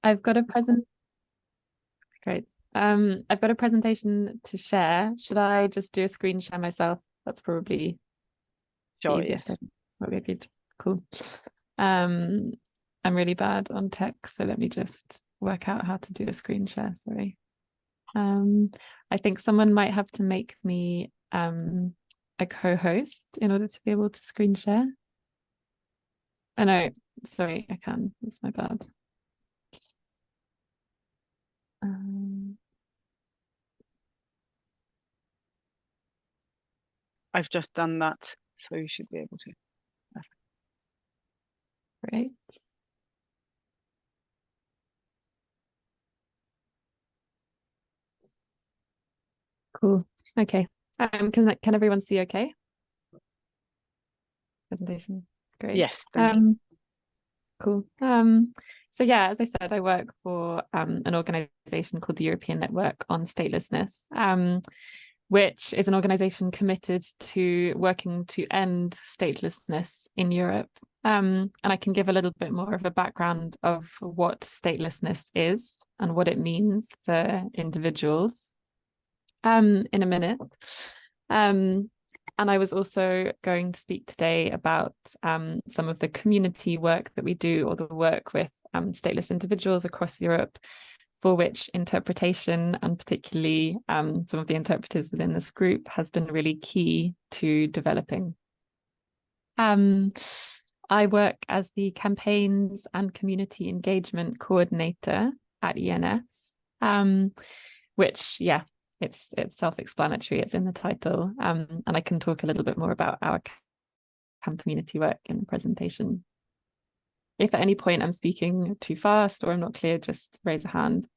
I've got a present. Great. I've got a presentation to share. Should I just do a screen share myself? That's probably the Sure, easiest. yes. Okay, good. Cool. I'm really bad on tech, so let me just work out how to do a screen share. Sorry. I think someone might have to make me a co-host in order to be able to screen share. Oh no, sorry, I can. That's my bad. I've just done that, so you should be able to. Great. Cool. Okay. Can everyone see okay? Presentation. Great. Yes, thank you. Cool. So yeah, as I said, I work for an organization called the European Network on Statelessness, which is an organization committed to working to end statelessness in Europe. And I can give a little bit more of a background of what statelessness is and what it means for individuals in a minute. And I was also going to speak today about some of the community work that we do, or the work with stateless individuals across Europe, for which interpretation, and particularly some of the interpreters within this group, has been really key to developing. I work as the campaigns and community engagement coordinator at ENS, which, yeah, it's self-explanatory, it's in the title, and I can talk a little bit more about our community work in the presentation. If at any point I'm speaking too fast or I'm not clear, just raise a hand.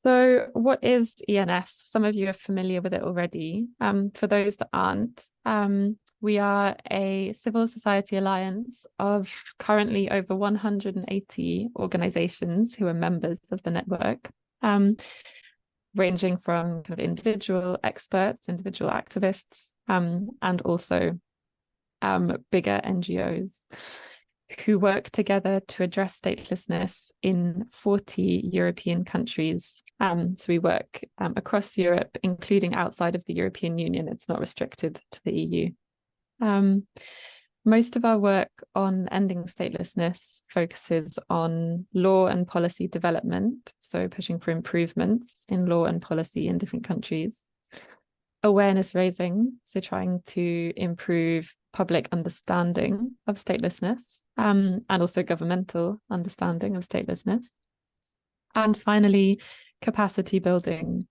So what is ENS? Some of you are familiar with it already. For those that aren't, we are a civil society alliance of currently over 180 organizations who are members of the network, ranging from kind of individual experts, individual activists, and also bigger NGOs who work together to address statelessness in 40 European countries. So we work across Europe, including outside of the European Union. It's not restricted to the EU. Most of our work on ending statelessness focuses on law and policy development, so pushing for improvements in law and policy in different countries. Awareness raising, so trying to improve public understanding of statelessness, and also governmental understanding of statelessness. And finally, capacity building,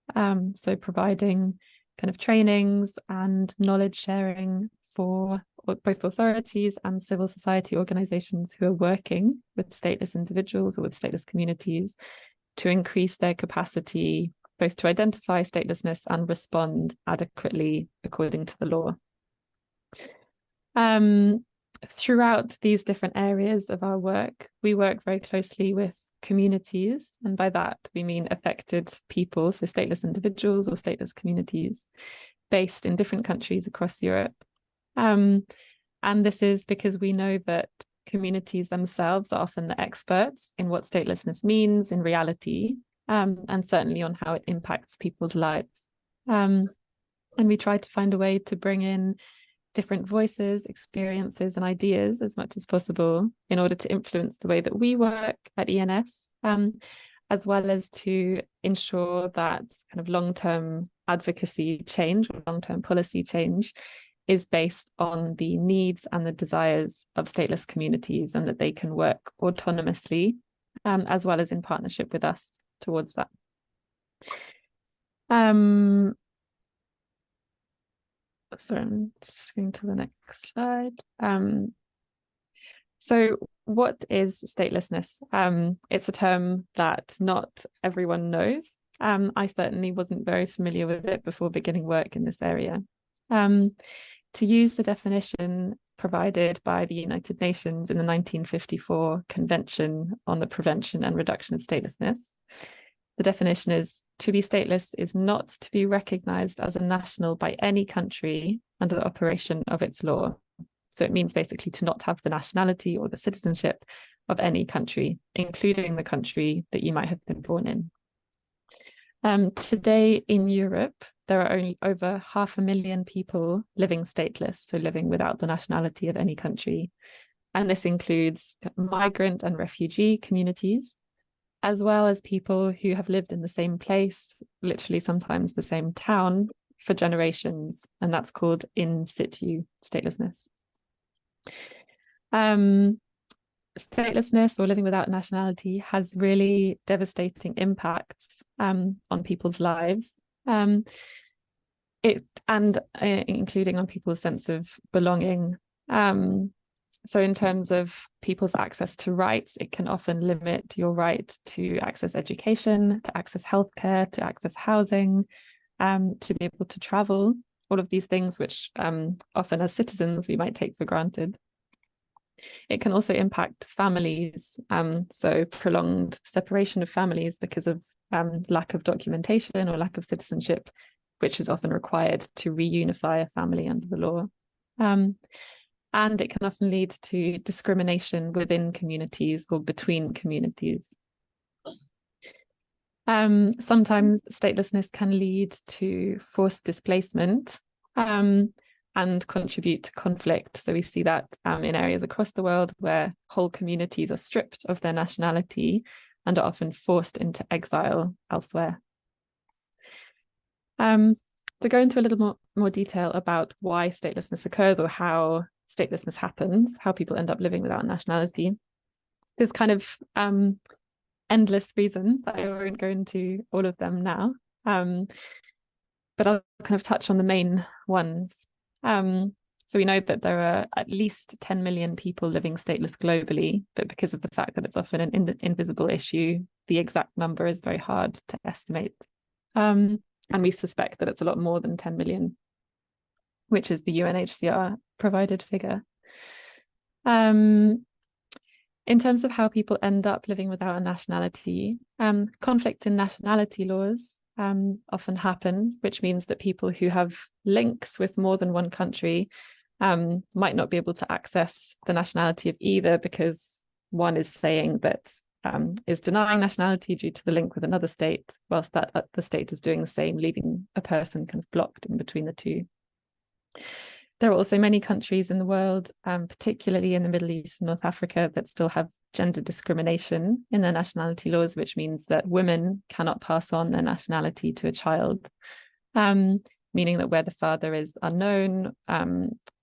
so providing kind of trainings and knowledge sharing for both authorities and civil society organizations who are working with stateless individuals or with stateless communities to increase their capacity both to identify statelessness and respond adequately according to the law. Throughout these different areas of our work, we work very closely with communities, and by that we mean affected people, so stateless individuals or stateless communities based in different countries across Europe. And this is because we know that communities themselves are often the experts in what statelessness means in reality, and certainly on how it impacts people's lives. And we try to find a way to bring in different voices, experiences, and ideas as much as possible in order to influence the way that we work at ENS, as well as to ensure that kind of long-term advocacy change or long-term policy change is based on the needs and the desires of stateless communities, and that they can work autonomously, as well as in partnership with us towards that. Sorry, I'm just going to the next slide. So what is statelessness? It's a term that not everyone knows. I certainly wasn't very familiar with it before beginning work in this area. To use the definition provided by the United Nations in the 1954 Convention on the Prevention and Reduction of Statelessness, the definition is: to be stateless is not to be recognized as a national by any country under the operation of its law. So it means basically to not have the nationality or the citizenship of any country, including the country that you might have been born in. Today in Europe, there are only over 500,000 people living stateless, so living without the nationality of any country. And this includes migrant and refugee communities, as well as people who have lived in the same place, literally sometimes the same town, for generations, and that's called in situ statelessness. Statelessness, or living without nationality, has really devastating impacts on people's lives, including on people's sense of belonging. So in terms of people's access to rights, it can often limit your right to access education, to access healthcare, to access housing, to be able to travel, all of these things which often as citizens we might take for granted. It can also impact families, so prolonged separation of families because of lack of documentation or lack of citizenship, which is often required to reunify a family under the law. And it can often lead to discrimination within communities or between communities. Sometimes statelessness can lead to forced displacement and contribute to conflict. So we see that in areas across the world where whole communities are stripped of their nationality and are often forced into exile elsewhere. To go into a little more detail about why statelessness occurs, or how statelessness happens, how people end up living without nationality, there's kind of endless reasons. I won't go into all of them now, but I'll kind of touch on the main ones. So we know that there are at least 10 million people living stateless globally, but because of the fact that it's often an invisible issue, the exact number is very hard to estimate. And we suspect that it's a lot more than 10 million, which is the UNHCR provided figure. In terms of how people end up living without a nationality, conflicts in nationality laws often happen, which means that people who have links with more than one country might not be able to access the nationality of either, because one is saying that is denying nationality due to the link with another state, whilst that the state is doing the same, leaving a person kind of blocked in between the two. There are also many countries in the world, particularly in the Middle East and North Africa, that still have gender discrimination in their nationality laws, which means that women cannot pass on their nationality to a child, meaning that where the father is unknown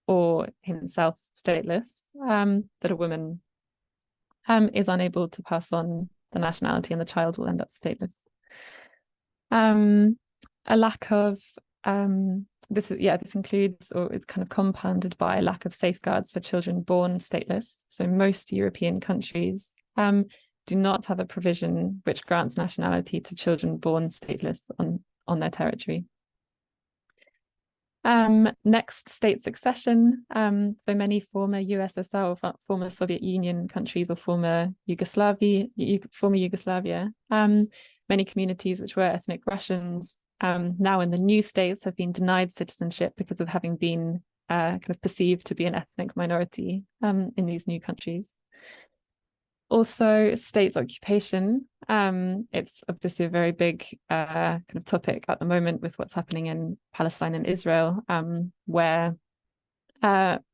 or himself stateless, that a woman is unable to pass on the nationality and the child will end up stateless. A lack of this includes, or it's kind of compounded by a lack of safeguards for children born stateless. So most European countries do not have a provision which grants nationality to children born stateless on their territory. Next, state succession. So many former USSR or former Soviet Union countries, or former Yugoslavia, many communities which were ethnic Russians, now in the new states, have been denied citizenship because of having been kind of perceived to be an ethnic minority in these new countries. Also, state occupation. It's obviously a very big kind of topic at the moment with what's happening in Palestine and Israel, where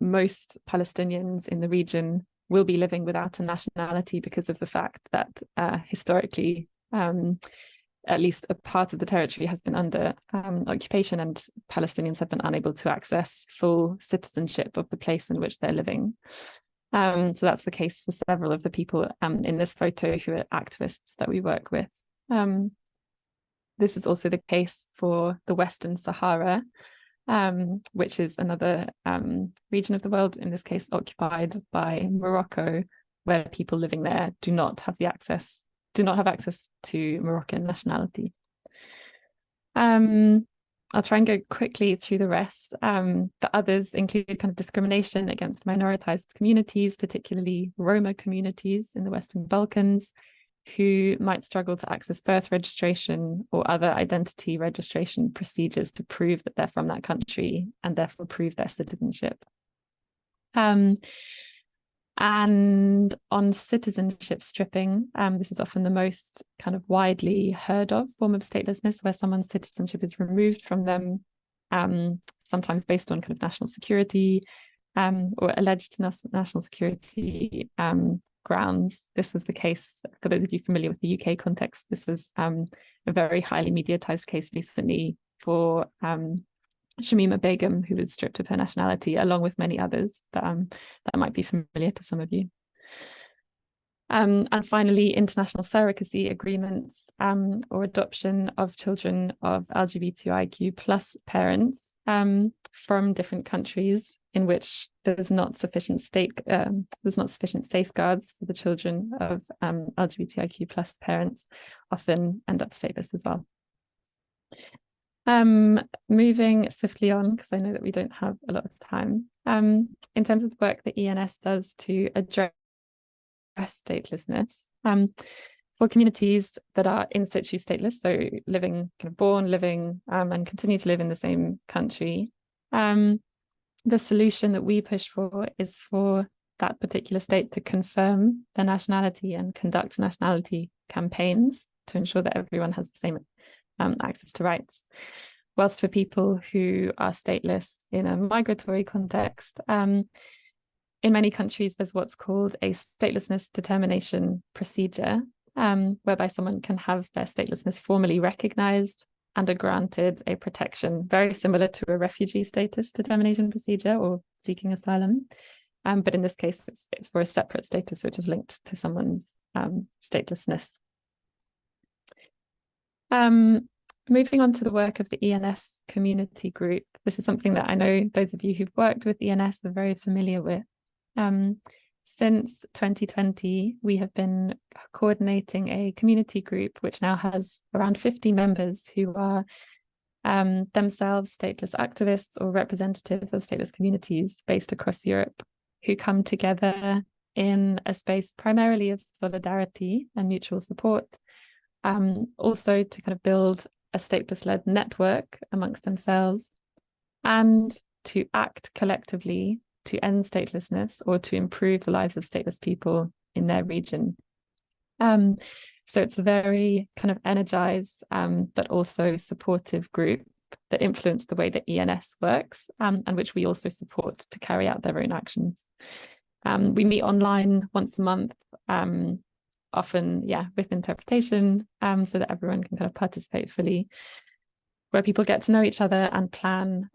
most Palestinians in the region will be living without a nationality because of the fact that historically, at least a part of the territory has been under occupation, and Palestinians have been unable to access full citizenship of the place in which they're living. So that's the case for several of the people in this photo who are activists that we work with. This is also the case for the Western Sahara, which is another region of the world, in this case occupied by Morocco, where people living there do not have access to Moroccan nationality. I'll try and go quickly through the rest. The others include kind of discrimination against minoritized communities, particularly Roma communities in the Western Balkans, who might struggle to access birth registration or other identity registration procedures to prove that they're from that country and therefore prove their citizenship. And on citizenship stripping, this is often the most kind of widely heard of form of statelessness, where someone's citizenship is removed from them, sometimes based on kind of national security or alleged national security grounds. This was the case, for those of you familiar with the UK context, this was a very highly mediatized case recently for Shamima Begum, who was stripped of her nationality, along with many others that might be familiar to some of you. And finally, international surrogacy agreements or adoption of children of LGBTIQ plus parents from different countries in which there's not sufficient safeguards for the children of LGBTIQ plus parents, often end up stateless as well. Moving swiftly on, because I know that we don't have a lot of time. In terms of the work that ENS does to address statelessness, for communities that are in situ stateless, so living, kind of born, living, and continue to live in the same country, the solution that we push for is for that particular state to confirm their nationality and conduct nationality campaigns to ensure that everyone has the same access to rights. Whilst for people who are stateless in a migratory context, in many countries, there's what's called a statelessness determination procedure, whereby someone can have their statelessness formally recognized and are granted a protection very similar to a refugee status determination procedure or seeking asylum. But in this case, it's for a separate status, which is linked to someone's statelessness. Moving on to the work of the ENS community group. This is something that I know those of you who've worked with ENS are very familiar with. Since 2020, we have been coordinating a community group, which now has around 50 members who are themselves stateless activists or representatives of stateless communities based across Europe, who come together in a space primarily of solidarity and mutual support, also to kind of build a stateless-led network amongst themselves and to act collectively to end statelessness or to improve the lives of stateless people in their region. So it's a very kind of energized but also supportive group that influence the way that ENS works and which we also support to carry out their own actions. We meet online once a month, often, with interpretation, so that everyone can kind of participate fully, where people get to know each other and plan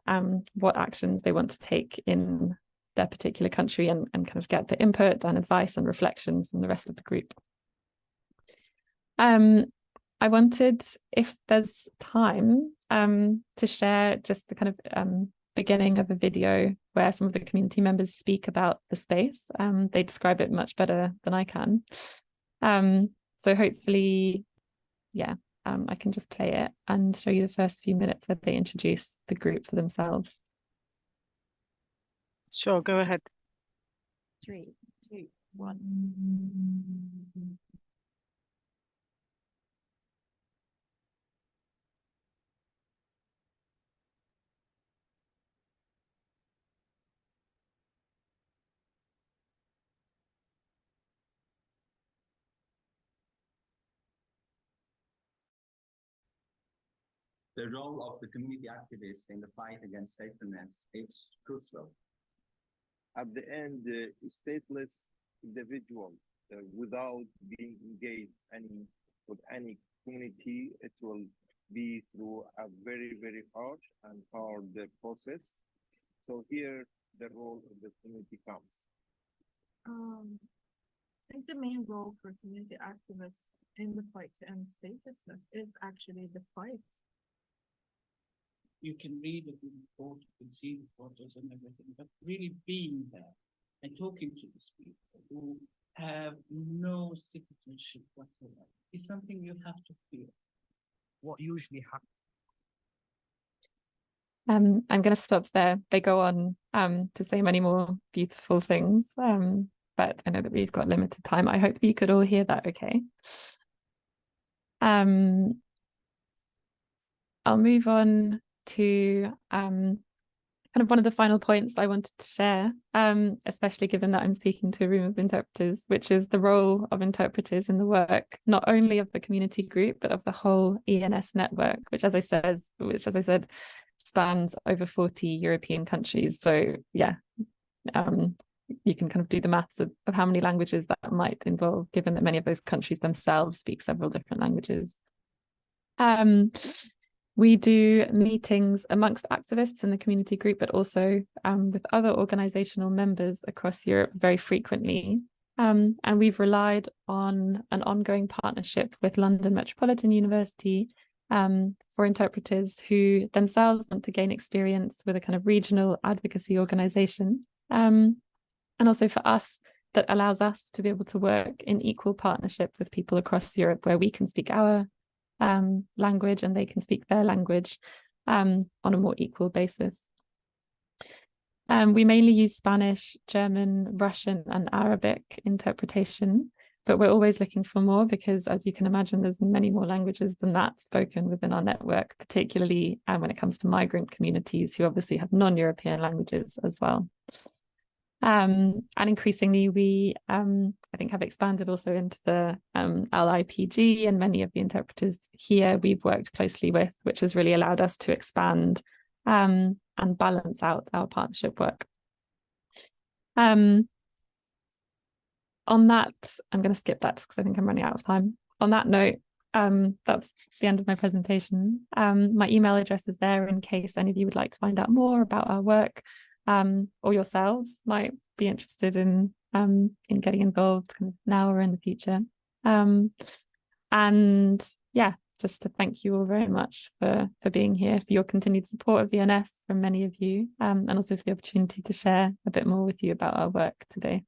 what actions they want to take in their particular country and kind of get the input and advice and reflection from the rest of the group. I wanted, if there's time, to share just the kind of beginning of a video where some of the community members speak about the space. They describe it much better than I can. So hopefully, I can just play it and show you the first few minutes where they introduce the group for themselves. Sure, go ahead. 3, 2, 1. The role of the community activist in the fight against statelessness is crucial. At the end, stateless individual without being engaged with any community, it will be through a very, very harsh and hard process. So here, the role of the community comes. I think the main role for community activists in the fight to end statelessness is actually the fight. You can read the report, you can see the photos and everything, but really being there and talking to these people who have no citizenship whatsoever is something you have to feel. What usually happens? I'm going to stop there. They go on to say many more beautiful things, but I know that we've got limited time. I hope that you could all hear that okay. I'll move on to kind of one of the final points I wanted to share, especially given that I'm speaking to a room of interpreters, which is the role of interpreters in the work, not only of the community group, but of the whole ENS network, which as I said, spans over 40 European countries. So yeah, you can kind of do the maths of how many languages that might involve, given that many of those countries themselves speak several different languages. We do meetings amongst activists in the community group, but also with other organizational members across Europe very frequently. And we've relied on an ongoing partnership with London Metropolitan University for interpreters who themselves want to gain experience with a kind of regional advocacy organization. And also for us, that allows us to be able to work in equal partnership with people across Europe, where we can speak our language and they can speak their language on a more equal basis. We mainly use Spanish, German, Russian and Arabic interpretation, but we're always looking for more because, as you can imagine, there's many more languages than that spoken within our network, particularly when it comes to migrant communities who obviously have non-European languages as well. And increasingly we I think have expanded also into the LIPG, and many of the interpreters here we've worked closely with, which has really allowed us to expand and balance out our partnership work. On that, I'm going to skip that because I think I'm running out of time. On that note, that's the end of my presentation. My email address is there in case any of you would like to find out more about our work. Or yourselves might be interested in getting involved kind of now or in the future. And yeah, just to thank you all very much for being here, for your continued support of ENS from many of you, and also for the opportunity to share a bit more with you about our work today.